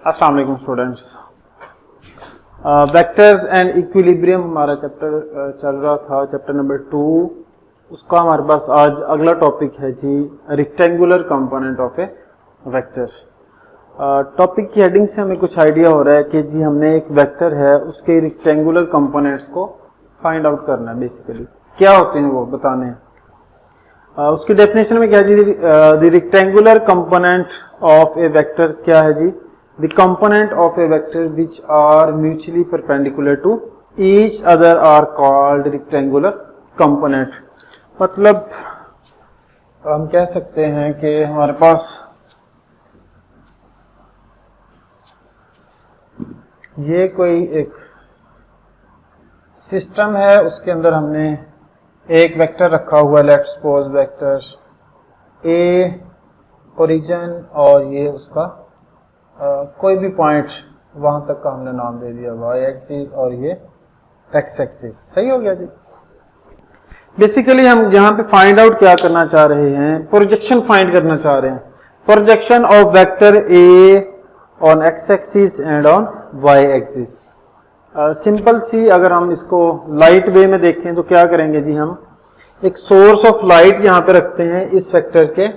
अस्सलाम वालेकुम students. Vectors and equilibrium हमारा चैप्टर चल रहा था, चैप्टर नंबर 2। उसका हमारे पास आज अगला टॉपिक है जी, rectangular component of a vector. Topic की हेडिंग से हमें कुछ आइडिया हो रहा है कि जी हमने एक वेक्टर है, उसके रेक्टेंगुलर कंपोनेंट्स को फाइंड आउट करना है। बेसिकली क्या होते हैं वो बताने हैं। उसकी डेफिनेशन में क्या जी, the rectangular component of a vector क्या है जी, the component of a vector which are mutually perpendicular to each other are called rectangular component। मतलब हम कह सकते हैं कि हमारे पास ये कोई एक सिस्टम है, उसके अंदर हमने एक वेक्टर रखा हुआ है, let's suppose vector A origin और ये उसका कोई भी पॉइंट वहां तक का हमने नाम दे दिया वाई एक्सिस और ये एक्स एक्सिस। सही हो गया जी। बेसिकली हम यहाँ पे फाइंड आउट क्या करना चाह रहे हैं, प्रोजेक्शन फाइंड करना चाह रहे हैं। Projection of vector A on X axis and on Y axis. Simple सी अगर हम इसको लाइट वे में देखें तो क्या करेंगे जी, हम एक सोर्स ऑफ लाइट यहाँ पे रखते हैं इस वेक्टर के।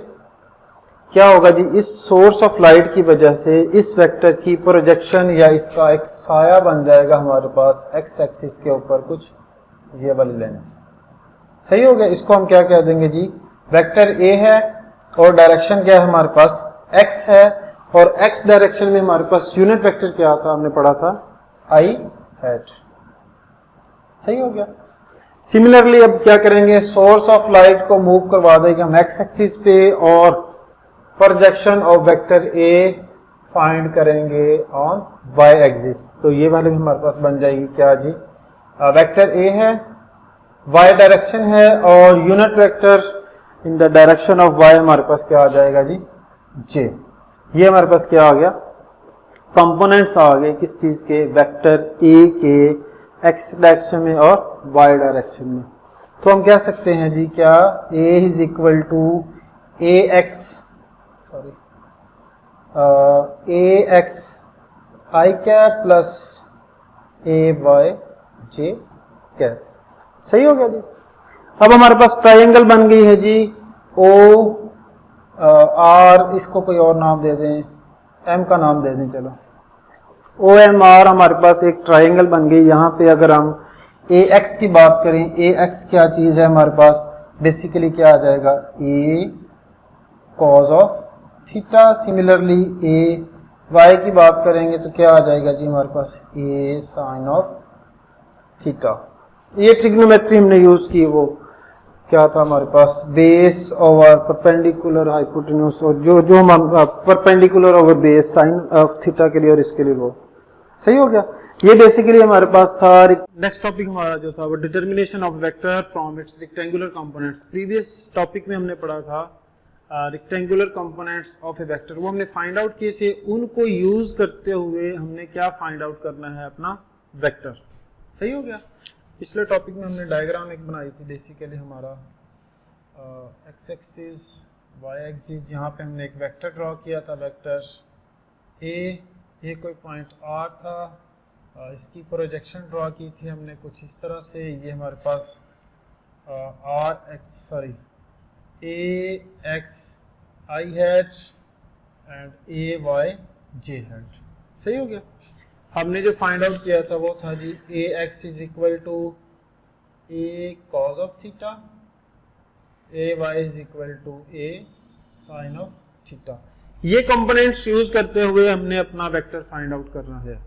क्या होगा जी, इस सोर्स ऑफ लाइट की वजह से इस वेक्टर की प्रोजेक्शन या इसका एक साया बन जाएगा हमारे पास एक्स एक्सिस के ऊपर कुछ ये वाली लेंथ। सही हो गया। इसको हम क्या कह देंगे जी, वेक्टर ए है और डायरेक्शन क्या है हमारे पास एक्स है, और एक्स डायरेक्शन में हमारे पास यूनिट वेक्टर क्या था, हमने पढ़ा था आई हैट। सही हो गया। सिमिलरली अब क्या करेंगे, सोर्स ऑफ लाइट को मूव करवा देंगे हम एक्स एक्सिस पे और projection of vector A find करेंगे ऑन वाई एक्सिस। तो ये वाले भी हमारे पास बन जाएगी क्या जी, वेक्टर ए है, वाई डायरेक्शन है और unit vector in the direction of y हमारे पास क्या आ जाएगा जी, जे। ये हमारे पास क्या आ गया, कंपोनेंट्स आ गए किस चीज के, वेक्टर ए के एक्स डायरेक्शन में और वाई डायरेक्शन में। तो हम कह सकते हैं जी क्या, A is equal to A X A X I cap plus A Y J cap. सही हो गया जी। अब हमारे पास ट्राइंगल बन गई है जी, ओ आर, इसको कोई और नाम दे दें, एम का नाम दे दें, चलो ओ एम आर। हमारे पास एक ट्राइंगल बन गई। यहाँ पे अगर हम ए एक्स की बात करें, ए एक्स क्या चीज़ है हमारे पास, बेसिकली क्या आ जाएगा, A cos of theta. Similarly A Y की बात करेंगे तो क्या आ जाएगा जी हमारे पास, ए साइन ऑफ थीटा। ये ट्रिग्नोमेट्री हमने यूज की, वो क्या था हमारे पास, बेस ओवर परपेंडिकुलर हाइपोटेन्यूज, और जो हम perpendicular over base sine of theta के लिए और इसके लिए वो। सही हो गया। ये बेसिकली हमारे पास था। नेक्स्ट टॉपिक हमारा जो था वो determination of vector from its rectangular components. Previous topic में हमने पढ़ा था rectangular components of a vector, वो हमने फाइंड आउट किए थे। उनको यूज करते हुए हमने क्या फाइंड आउट करना है, अपना वेक्टर। सही हो गया। पिछले टॉपिक में हमने डायग्राम एक बनाई थी, बेसिकली हमारा एक्स एक्सिस वाई एक्सिस, यहाँ पे हमने एक वेक्टर ड्रॉ किया था, वेक्टर ए, ये कोई पॉइंट आर था, इसकी प्रोजेक्शन ड्रॉ की थी हमने कुछ इस तरह से। ये हमारे पास R X sorry A X I hat and A Y J hat. सही हो गया। हमने जो फाइंड आउट किया था वो था जी, A X is equal to A cos of theta, A Y is equal to A sine of theta. ये कंपोनेंट्स यूज करते हुए हमने अपना वेक्टर फाइंड आउट करना है।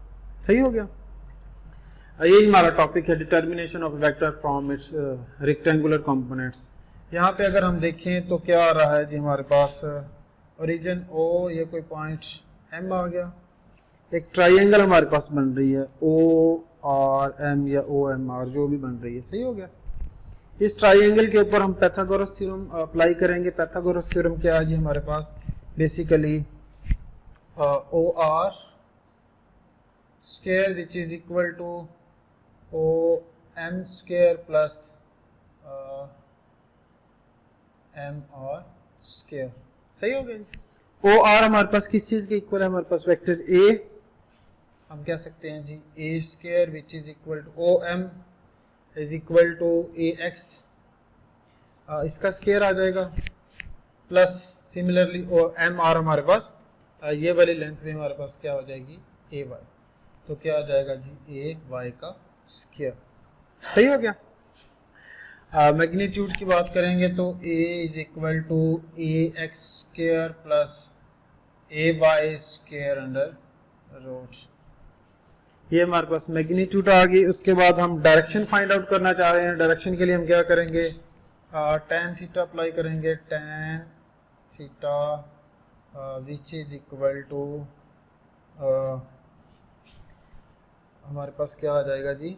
सही हो गया। यही हमारा टॉपिक है, determination of vector from its rectangular components. यहाँ पे अगर हम देखें तो क्या आ रहा है जी, हमारे पास ओरिजिन ओ, ये कोई पॉइंट एम आ गया, एक ट्राइंगल हमारे पास बन रही है ओ आर एम या ओ एम आर, जो भी बन रही है। सही हो गया। इस ट्राइंगल के ऊपर हम पैथागोरस थ्योरम अप्लाई करेंगे। पैथागोरस थ्योरम क्या है जी हमारे पास, basically O R square which is equal to O M square plus M R square. सही हो गया। ओ आर हमारे पास किस चीज के इक्वल है, हमारे पास वेक्टर ए, हम कह सकते हैं जी A square which is equal to O M is equal to A X, इसका स्क्वायर आ जाएगा, plus similarly O M R हमारे पास ये वाली लेंथ में हमारे पास क्या हो जाएगी ए वाई, तो क्या आ जाएगा जी ए वाई का स्क्वायर। सही हो गया। मैग्नीट्यूड की बात करेंगे तो a is equal to A x square plus A y square under root, ये हमारे पास मैग्नीट्यूड आ गई। उसके बाद हम डायरेक्शन फाइंड आउट करना चाह रहे हैं। डायरेक्शन के लिए हम क्या करेंगे, tan थीटा अप्लाई करेंगे, tan theta which is equal to हमारे पास क्या आ जाएगा G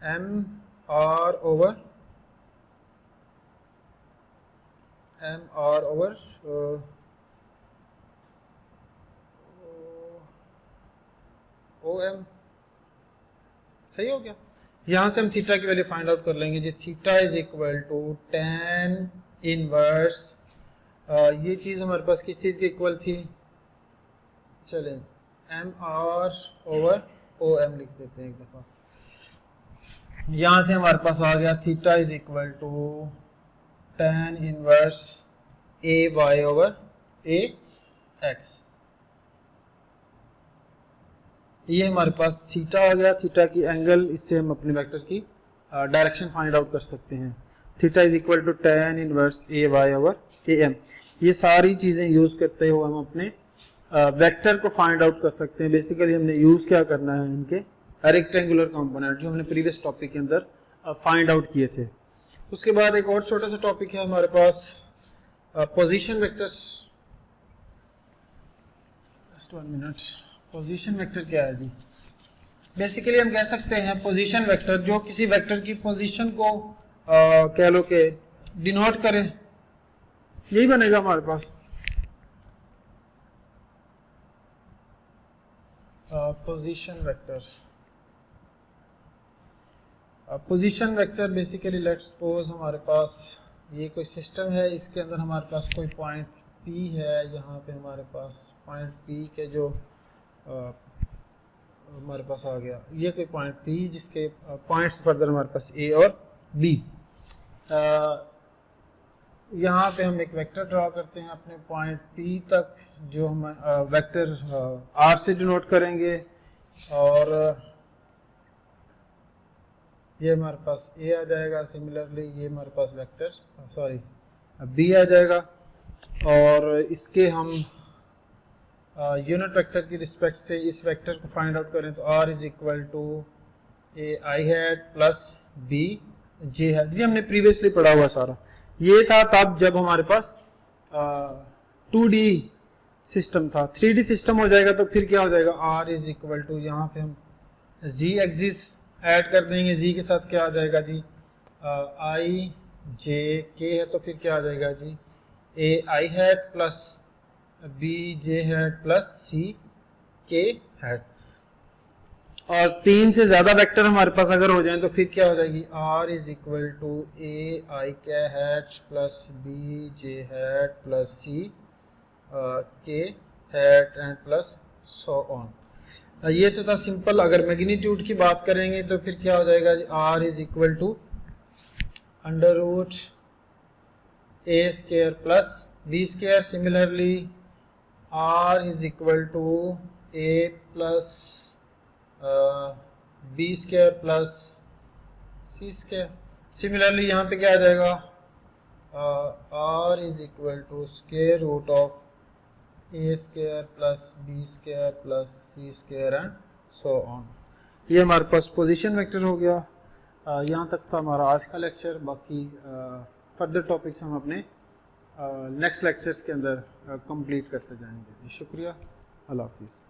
M R over O M. सही हो गया। यहाँ से हम थीटा की वैल्यू फाइंड आउट कर लेंगे जी, theta is equal to tan inverse, ये चीज़ हमारे पास किस चीज़ के इक्वल थी, चलें M R over O M लिख देते हैं एक दफ़ा। यहाँ से हमारे पास आ गया theta is equal to tan inverse a y over a x, ये हमारे पास थीटा आ गया। थीटा की एंगल, इससे हम अपने वेक्टर की डायरेक्शन फाइंड आउट कर सकते हैं। Theta is equal to tan inverse a y over a m, ये सारी चीज़ें यूज़ करते हुए हम अपने वेक्टर को फाइंड आउट कर सकते हैं। बेसिकली हमने यूज़ क्या करना है, इनके रेक्टेंगुलर कंपोनेंट जो हमने प्रीवियस टॉपिक के अंदर फाइंड आउट किए थे। उसके बाद एक और छोटा सा टॉपिक है हमारे पास position vectors. Just 1 minute. Position vector क्या है जी, बेसिकली हम कह सकते हैं पोजीशन वेक्टर जो किसी वेक्टर की पोजीशन को कह लो कि डिनोट करे, यही बनेगा हमारे पास position vector. Position vector basically let's suppose हमारे पास ये कोई सिस्टम है, इसके अंदर हमारे पास कोई पॉइंट P है, यहाँ पे हमारे पास पॉइंट P के जो हमारे पास आ गया, ये कोई पॉइंट P जिसके पॉइंट्स फर्दर हमारे पास A और B। यहाँ पे हम एक वेक्टर ड्रा करते हैं अपने पॉइंट P तक, जो हम वेक्टर R से डिनोट करेंगे, और ये हमारे पास A आ जाएगा। सिमिलरली ये हमारे पास वेक्टर B आ जाएगा, और इसके हम यूनिट वेक्टर की रिस्पेक्ट से इस वेक्टर को फाइंड आउट करें तो R is equal to a I hat plus B J hat. ये हमने प्रीवियसली पढ़ा हुआ सारा, ये था तब जब हमारे पास 2D सिस्टम था। 3D सिस्टम हो जाएगा तो फिर क्या हो जाएगा, R इज इक्वल टू, यहाँ पे हम Z एक्सिस ऐड कर देंगे, Z के साथ क्या आ जाएगा जी I J K है, तो फिर क्या आ जाएगा जी A I hat plus B J hat plus C K hat. और 3 से ज़्यादा वेक्टर हमारे पास अगर हो जाएं तो फिर क्या हो जाएगी, R is equal to a आई के hat plus B J hat plus C K hat and plus so on. ये तो था सिंपल। अगर मैग्नीट्यूड की बात करेंगे तो फिर क्या हो जाएगा जी, R is equal to under root a square plus b square. Similarly R is equal to a plus b square plus c square. Similarly यहाँ पे क्या आ जाएगा, R is equal to square root of a square plus b square plus c square and so on. ये हमारे पास position vector हो गया। यहाँ तक था हमारा आज का लेक्चर। बाकी फर्दर टॉपिक्स हम अपने नेक्स्ट लेक्चर्स के अंदर कंप्लीट करते जाएंगे। शुक्रिया, अल्लाह हाफिज़।